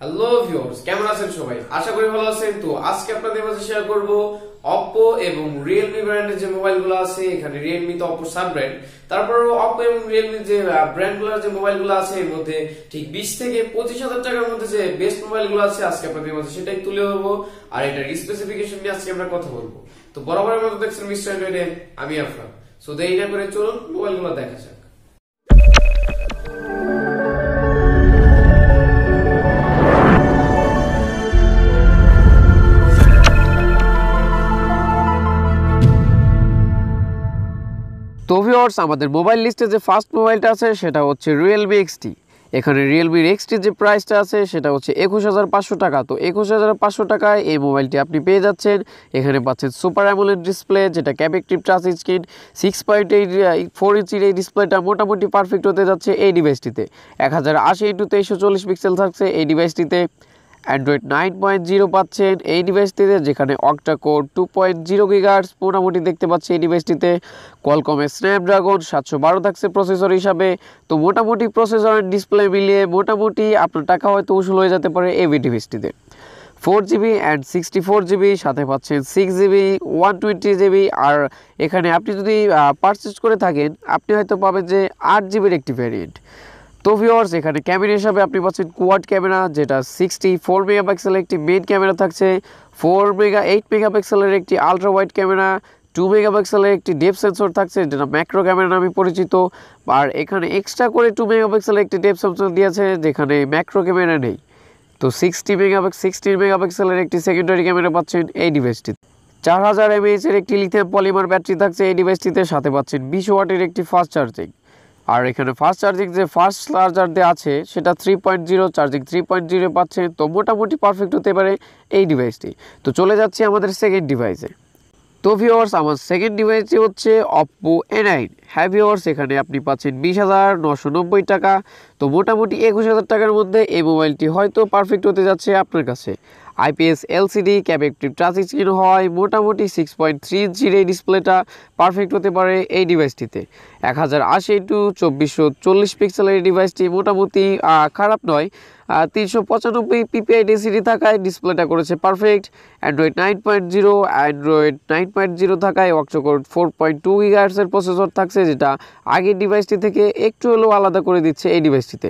Hello viewers, কেমন আছেন সবাই? আশা করি ভালো আছেন। তো আজকে আপনাদের মাঝে শেয়ার করব Oppo এবং Realme ব্র্যান্ডের যে মোবাইলগুলো আছে। এখানে Realme তো Oppo সাব ব্র্যান্ড, তারপরেও Oppo এবং Realme যে ব্র্যান্ডগুলোর যে মোবাইলগুলো আছে এর মধ্যে ঠিক 20 থেকে 25,000 টাকার মধ্যে যে বেস্ট মোবাইলগুলো আছে আজকে আপনাদের মাঝে সেটাই তুলে ধরবো, আর এটার স্পেসিফিকেশন নিয়ে আজকে আমরা কথা বলবো। তো বরাবরের মতো দেখছেন মিস্টার অ্যান্ড্রয়েডে, আমি আফরান। সো দেরি না করে চলুন মোবাইলগুলো দেখা যাক। তো ভিউয়ার্স, আমাদের মোবাইল লিস্টে যে ফার্স্ট মোবাইলটা আছে সেটা হচ্ছে Realme XT। এখানে Realme XT যে প্রাইসটা আছে সেটা হচ্ছে 21,500 টাকা। তো 21,500 টাকায় এই মোবাইলটি আপনি পেয়ে যাচ্ছেন। এখানে পাচ্ছেন সুপার অ্যামোলেড ডিসপ্লে, যেটা ক্যাপেক্টিভ টাচ স্ক্রিন, 6.4 ইঞ্চির এই ডিসপ্লেটা মোটামুটি পারফেক্ট হতে যাচ্ছে এই ডিভাইসটিতে। 1080x2340 পিক্সেল থাকছে এই ডিভাইসটিতে। অ্যান্ড্রয়েড 9.0 পাচ্ছেন এই ডিভাইসটিতে, যেখানে অক্টা কোর 2.0 গিগাহার্টজ মোটামুটি দেখতে পাচ্ছি এই ডিভাইসটিতে। কোয়ালকমের স্ন্যাপড্রাগন 712 থাকছে প্রসেসর হিসাবে। তো মোটামুটি প্রসেসর ডিসপ্লে মিলিয়ে মোটামুটি আপনার টাকা হয়তো উসুল হয়ে যেতে পারে এই ডিভাইসটিতে। 4GB অ্যান্ড 64GB, সাথে পাচ্ছেন 6GB 120GB। আর এখানে আপনি যদি পারচেজ করে থাকেন আপনি হয়তো পাবেন যে 8GBর একটি ভ্যারিয়েন্ট। তো ভিউয়ার্স, এখানে ক্যামেরা হিসাবে আপনি পাচ্ছেন কোয়াড ক্যামেরা, যেটা 64 মেগাপিক্সেলের একটি মেইন ক্যামেরা থাকছে, 8 মেগাপিক্সেলের একটি আলট্রা ওয়াইড ক্যামেরা, 2 মেগাপিক্সেলের একটি ডেপথ সেন্সর থাকছে যেটা ম্যাক্রো ক্যামেরা নামে পরিচিত। আর এখানে এক্সট্রা করে 2 মেগাপিক্সেলের একটি ডেপথ সেন্সর দিয়েছে যেখানে ম্যাক্রো ক্যামেরা নেই। তো 16 মেগাপিক্সেলের একটি সেকেন্ডারি ক্যামেরা পাচ্ছেন এই ডিভাইসটিতে। 4000 mAh এর একটি লিথিয়াম পলিমার ব্যাটারি থাকছে এই ডিভাইসটিতে, সাথে পাচ্ছেন 20 ওয়াটের একটি ফাস্ট চার্জিং। আর এখানে ফাস্ট চার্জিং যে ফাস্ট চার্জার দেওয়া আছে সেটা 3.0 চার্জিং 3.0 পাচ্ছেন। তো মোটামুটি পারফেক্ট হতে পারে এই ডিভাইসটি। তো চলে যাচ্ছি আমাদের সেকেন্ড ডিভাইসে। তো ভিউয়ার্স, আমার সেকেন্ড ডিভাইসটি হচ্ছে Oppo A9। হ্যাঁ ভিউয়ার্স, এখানে আপনি পাচ্ছেন 20,990 টাকা। তো মোটামুটি 21,000 টাকার মধ্যে এই মোবাইলটি হয়তো পারফেক্ট হতে যাচ্ছে আপনার কাছে। IPS LCD ক্যাপেক্টিভ টাচ স্ক্রিন হয়, মোটামুটি 6.3 ইঞ্চির এই ডিসপ্লেটা পারফেক্ট হতে পারে এই ডিভাইসটিতে। 1080x2440 পিক্সেলের এই ডিভাইসটি মোটামুটি খারাপ নয়। 395 PPI ডেন্সিটি থাকায় ডিসপ্লেটা করেছে পারফেক্ট। অ্যান্ড্রয়েড 9.0 থাকায় অক্টোকোর 4.2 গিগাহার্টজের প্রসেসর থাকছে, যেটা আগের ডিভাইসটি থেকে একটু হলেও আলাদা করে দিচ্ছে এই ডিভাইসটিতে।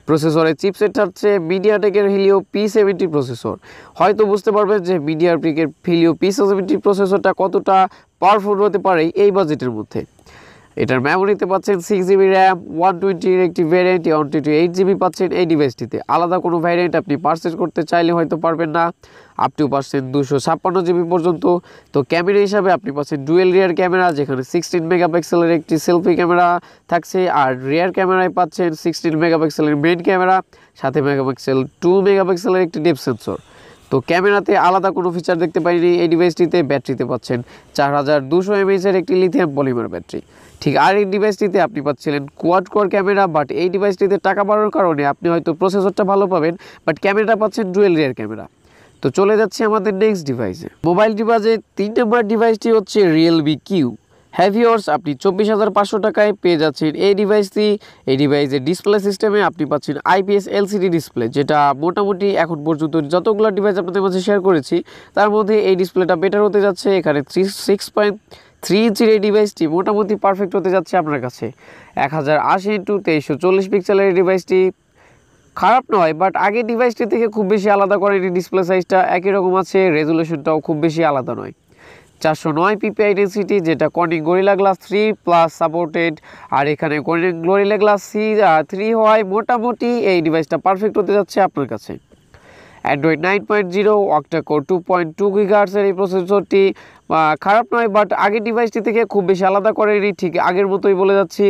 প্রসেসরের চিপসেট থাকছে মিডিয়াটেকের হিলিও P70 প্রসেসর। হয়তো বুঝতে পারবেন যে মিডিয়াটেকের হিলিও P70 প্রসেসরটা কতটা পাওয়ারফুল হতে পারে এই বাজেটের মধ্যে। এটার মেমোরিতে পাচ্ছেন 6GB র্যাম, 120 একটি ভ্যারিয়েন্ট, 128GB পাচ্ছেন এই ডিভাইসটিতে। আলাদা কোনো ভ্যারিয়েন্ট আপনি পারচেজ করতে চাইলে হয়তো পারবেন না, আপ টু পাচ্ছেন 256GB পর্যন্ত। তো ক্যামেরা হিসাবে আপনি পাচ্ছেন ডুয়েল রিয়ার ক্যামেরা, যেখানে 16 মেগাপিক্সেলের একটি সেলফি ক্যামেরা থাকছে। আর রিয়ার ক্যামেরায় পাচ্ছেন 16 মেগাপিক্সেলের মেইন ক্যামেরা, 7 মেগাপিক্সেল 2 মেগাপিক্সেলের একটি ডেপথ সেন্সর। তো ক্যামেরাতে আলাদা কোনো ফিচার দেখতে পাইনি এই ডিভাইসটিতে। ব্যাটারিতে পাচ্ছেন 4200 mAh এর একটি লিথিয়াম পলিমার ব্যাটারি। ঠিক আর এই ডিভাইসটিতে আপনি পাচ্ছিলেন কোয়াড কোর ক্যামেরা, বাট এই ডিভাইসটিতে টাকা বাড়ানোর কারণে আপনি হয়তো প্রসেসরটা ভালো পাবেন, বাট ক্যামেরাটা পাচ্ছেন ডুয়েল রিয়ার ক্যামেরা। তো চলে যাচ্ছে আমাদের নেক্সট ডিভাইসে। মোবাইল ডিভাইসে 3 নম্বর ডিভাইসটি হচ্ছে Realme Q। হ্যাঁ ভিউয়ার্স, আপনি 24,500 টাকায় পেয়ে যাচ্ছেন এই ডিভাইসটি। এই ডিভাইসের ডিসপ্লে সিস্টেমে আপনি পাচ্ছেন IPS LCD ডিসপ্লে, যেটা মোটামুটি এখন পর্যন্ত যতগুলো ডিভাইস আপনাদের মাঝে শেয়ার করেছি তার মধ্যে এই ডিসপ্লেটা বেটার হতে যাচ্ছে। এখানে 6.3 ইঞ্চির এই ডিভাইসটি মোটামুটি পারফেক্ট হতে যাচ্ছে আপনার কাছে। 1080x2340 পিক্সেলের এই ডিভাইসটি খারাপ নয়, বাট আগের ডিভাইসটি থেকে খুব বেশি আলাদা করেনি। ডিসপ্লে সাইজটা একই রকম আছে, রেজুলেশনটাও খুব বেশি আলাদা নয়। 409 PPI ডেন্সিটি, যেটা কর্নিং গরিলা গ্লাস 3+ সাপোর্টেড। আর এখানে কর্নিং গরিলা গ্লাস C3 হয়, মোটামুটি এই ডিভাইসটা পারফেক্ট হতে যাচ্ছে আপনার কাছে। অ্যান্ড্রয়েড 9.0 অক্টা কোর 2.2 গিগাহার্টজের এই প্রসেসরটি খারাপ নয়, বাট আগের ডিভাইসটি থেকে খুব বেশি আলাদা করেনি, ঠিক আগের মতোই বলে যাচ্ছি।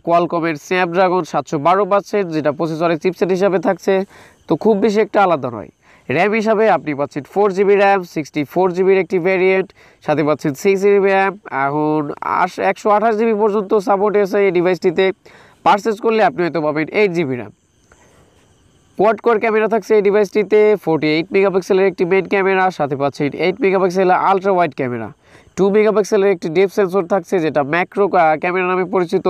কোয়ালকমের স্ন্যাপড্রাগন 712 পাচ্ছেন, যেটা প্রসেসরের চিপসেট হিসাবে থাকছে। তো খুব বেশি একটা আলাদা নয়। র্যাম হিসাবে আপনি পাচ্ছেন 4GB র্যাম, 64GBর একটি ভ্যারিয়েন্ট, সাথে পাচ্ছেন 6GB র্যাম। এখন 128GB পর্যন্ত সাপোর্ট এসে এই ডিভাইসটিতে। পারচেজ করলে আপনি হয়তো পাবেন 8GB RAM. Quad core camera থাকছে এই ডিভাইসটিতে, 48 মেগাপিক্সেলের একটি মেইন ক্যামেরা, সাথে পাচ্ছেন 8 মেগাপিক্সেলের আলট্রা ওয়াইড ক্যামেরা, 2 মেগাপিক্সেলের একটি ডেপথ সেন্সর থাকছে যেটা ম্যাক্রো ক্যামেরা নামে পরিচিত,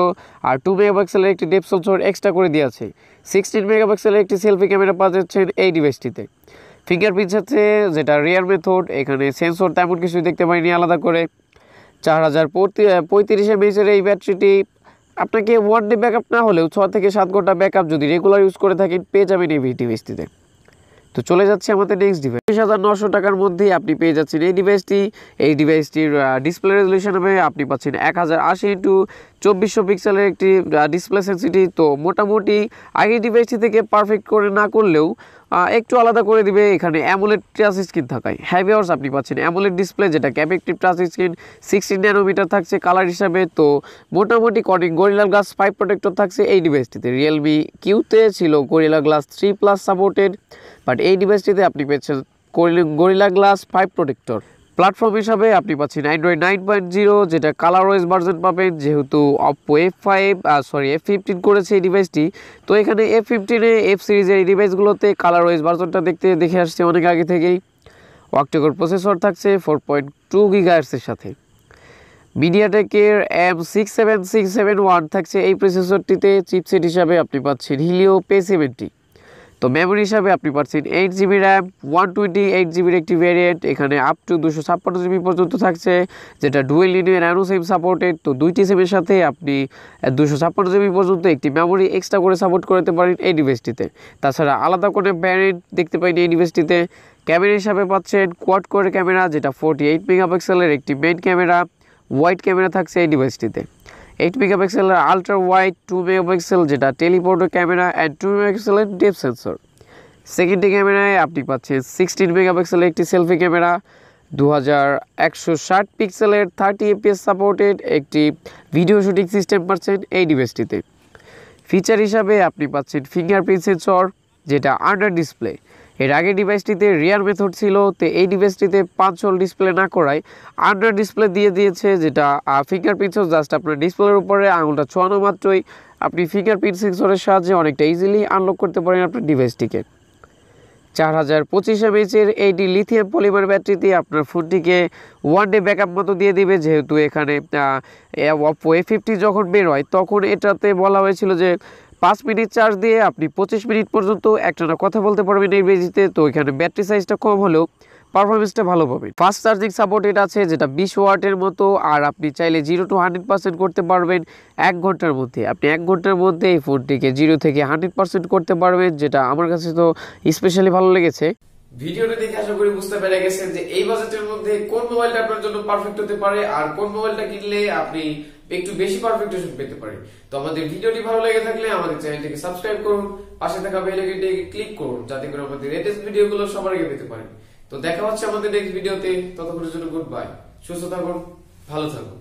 আর 2 মেগাপিক্সেলের একটি ডেপথ সেন্সর এক্সট্রা করে দিয়েছে। 16 মেগাপিক্সেলের একটি সেলফি ক্যামেরা পাওয়া যাচ্ছেন এই ডিভাইসটিতে। ফিঙ্গারপ্রিন্ট আছে যেটা রিয়ার মেথড, এখানে সেন্সর তেমন কিছু দেখতে পাইনি আলাদা করে। 4035 এমএএইচের এই ব্যাটারিটি আপনাকে ওয়ান ডে ব্যাকআপ না হলেও 6 থেকে 7 ঘন্টা ব্যাকআপ যদি রেগুলার ইউজ করে থাকেন পেয়ে যাবেন এই ডিভাইসটিতে। তো চলে যাচ্ছে আমাদের নেক্সট ডিভাইস। 29,900 টাকার মধ্যে আপনি পেয়ে যাচ্ছেন এই ডিভাইসটি। এই ডিভাইসটির ডিসপ্লে রেজলিউশন হবে আপনি পাচ্ছেন 1080x2400 পিক্সেলের একটি ডিসপ্লে সেন্সিটিভ। তো মোটামুটি আগের ডিভাইসটি থেকে পারফেক্ট করে না করলেও একটু আলাদা করে দিবে এখানে অ্যামোলেড টাচ স্ক্রিন থাকায়। হ্যাভিয়ার্স আপনি পাচ্ছেন অ্যামোলেড ডিসপ্লে যেটা ক্যাপেক্টিভ টাচ স্ক্রিন, 16 ন্যানোমিটার থাকছে কালার হিসাবে। তো মোটামুটি গরিলা গ্লাস 5 প্রোটেক্টর থাকছে এই ডিভাইসটিতে। রিয়েলমি কিউতে ছিল গরিলা গ্লাস 3+ সাপোর্টেড, বাট এই ডিভাইসটিতে আপনি পেয়েছেন গরিলা গ্লাস 5 প্রোটেক্টর। প্ল্যাটফর্ম হিসাবে আপনি পাচ্ছেন অ্যান্ড্রয়েড 9.0 যেটা কালার ওয়েস ভার্জন পাবেন, যেহেতু অপ্পো F15 করেছে এই ডিভাইসটি। তো এখানে F15 এফ সিরিজের এই ডিভাইসগুলোতে কালার ওয়েস ভার্জনটা দেখে আসছে অনেক আগে থেকেই। ওয়াক্টোকোর প্রসেসর থাকছে 4.2 গিগাহার্টজের সাথে। মিডিয়াটেকের M67671 থাকছে এই প্রসেসরটিতে। চিপসেট হিসাবে আপনি পাচ্ছেন হিলিও P70। তো মেমোরি হিসাবে আপনি পাচ্ছেন 8GB র্যাম, 128GB একটি ভ্যারিয়েন্ট, এখানে আপ টু 256GB পর্যন্ত থাকছে যেটা dual linear nano SIM supported. তো দুইটি সিমের সাথে আপনি 256GB পর্যন্ত একটি মেমোরি এক্সট্রা করে সাপোর্ট করতে পারেন এই ডিভাইসটিতে। তাছাড়া আলাদা কোনো ভ্যারিয়েন্ট দেখতে পাইনি এই ডিভাইসটিতে। ক্যামেরা হিসাবে পাচ্ছেন কোয়াড কোর ক্যামেরা যেটা 48 মেগাপিক্সেলের একটি মেইন ক্যামেরা, ওয়াইড ক্যামেরা থাকছে এই ডিভাইসটিতে। 8 মেগাপিক্সেলের আলট্রা ওয়াইড, 2 মেগাপিক্সেল যেটা টেলিপোর্টো ক্যামেরা অ্যান্ড 2 মেগাপিক্সেলের ডেপথ সেন্সর। সেকেন্ডারি ক্যামেরায় আপনি পাচ্ছেন 16 মেগাপিক্সেলের একটি সেলফি ক্যামেরা, 2160 পিক্সেলের 30 fps সাপোর্টেড একটি ভিডিও শুটিং সিস্টেম পাচ্ছেন এই ডিভাইসটিতে। ফিচার হিসাবে আপনি পাচ্ছেন ফিঙ্গারপ্রিন্ট সেন্সর যেটা আন্ডার ডিসপ্লে। এর আগের ডিভাইসটিতে রিয়ার মেথড ছিল, তো এই ডিভাইসটিতে 5 হোল ডিসপ্লে না করায় আন্ডার ডিসপ্লে দিয়ে দিয়েছে, যেটা ফিঙ্গারপ্রিন্ট সেন্সর জাস্ট আপনার ডিসপ্লের উপরে আঙুলটা ছোঁয়ানো মাত্রই আপনি ফিঙ্গারপ্রিন্ট সেন্সরের সাহায্যে অনেকটা ইজিলি আনলক করতে পারেন আপনার ডিভাইসটিকে। 4025 এমএএইচের এইটি লিথিয়াম পলিমার ব্যাটারিতে আপনার ফোনটিকে ওয়ান ডে ব্যাকআপ মতো দিয়ে দিবে, যেহেতু এখানে Oppo A50 যখন বের হয় তখন এটাতে বলা হয়েছিল যে 5 মিনিট চার্জ দিয়ে আপনি 25 মিনিট পর্যন্ত একটানা কথা বলতে পারবেন এই বেজিতে। তো এখানে ব্যাটারি সাইজটা কম হলেও পারফরমেন্সটা ভালো পাবেন। ফাস্ট চার্জিং সাপোর্টেড আছে যেটা 20 ওয়াটের মতো, আর আপনি চাইলে 0 to 100% করতে পারবেন 1 ঘন্টার মধ্যে। আপনি 1 ঘন্টার মধ্যে এই ফোনটিকে 0 থেকে 100% করতে পারবেন, যেটা আমার কাছে তো স্পেশালি ভালো লেগেছে। ভিডিওটা দেখে আশা করি বুঝতে পেরে গেছেন যে এই বাজেটের মধ্যে কোন মোবাইলটা আপনার জন্য পারফেক্ট হতে পারে আর কোন মোবাইলটা কিনলে আপনি একটু বেশি পারফেকশন পেতে পারেন। তো আমাদের ভিডিওটি ভালো লেগে থাকলে আমাদের চ্যানেলটিকে সাবস্ক্রাইব করুন, পাশে থাকা বেল আইকনটিকে ক্লিক করুন যাতে করে আমাদের লেটেস্ট ভিডিওগুলো সবার আগে পেতে পারেন। তো দেখা হচ্ছে আমাদের নেক্সট ভিডিওতে, ততক্ষণের জন্য গুড বাই, সুস্থ থাকুন, ভালো থাকুন।